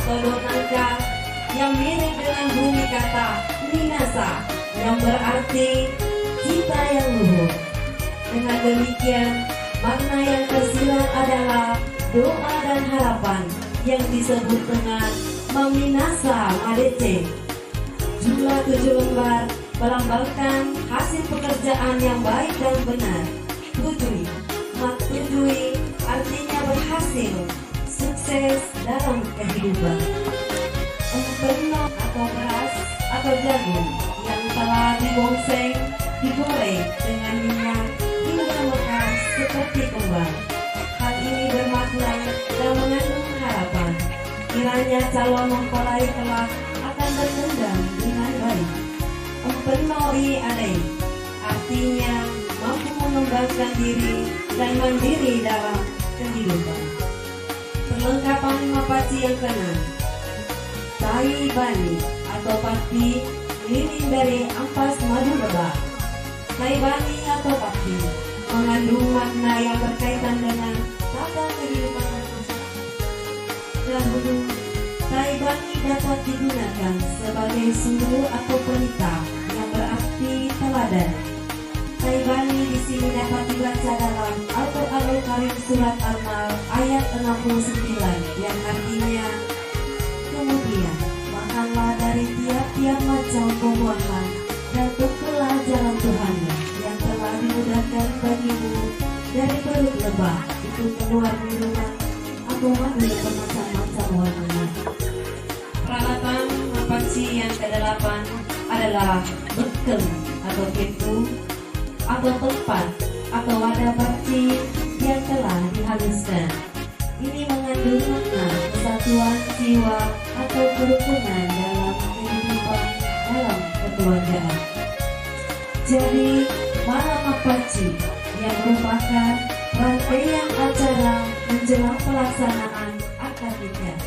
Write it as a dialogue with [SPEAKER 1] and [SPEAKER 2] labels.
[SPEAKER 1] atau donangka yang mirip dengan bunyi kata minasa yang berarti cita yang luhur. Dengan demikian, makna yang tersirat adalah doa dan harapan yang disebut dengan Maminasa Madece. Jumlah 7 lembar melambangkan hasil pekerjaan yang baik dan benar. Tujui, maktujui artinya berhasil, sukses dalam kehidupan. Empeno atau beras atau jagung yang telah dibongseng, digoreng dengan minyak hingga lekas seperti kembang. Hal ini bermakna dan mengandung harapan. Kiranya calon mempelai kelak akan berkembang dengan baik. Empenoi adai artinya mampu mengembangkan diri dan mandiri dalam kehidupan. Perlengkapan mapaci yang keenam, tai bani atau pati lilin dari ampas madu lebah. Tai bani atau pati mengandung makna yang berkaitan dengan tata kehidupan manusia. Dahulu, tai bani dapat digunakan sebagai sumber atau pelita yang berarti teladan. Tai bani di sini dapat dibaca dalam Al-Qur'anul Karim surat An-Nahl ayat 69 yang artinya, kemudian makanlah dari tiap-tiap macam buah-buahan dan tempuhlah jalan Tuhanmu yang telah dimudahkan bagimu dari perut lebah itu keluar minuman atau madu bermacam-macam warnanya. Peralatan mapaci yang ke-8 adalah bekel atau kepu atau tempat atau wadah paci yang telah dihaluskan. Ini mengandung makna kesatuan jiwa atau kerukunan dalam kehidupan dalam kekeluargaan. Jadi malam mapaci yang merupakan rangkaian acara menjelang pelaksanaan akad nikah.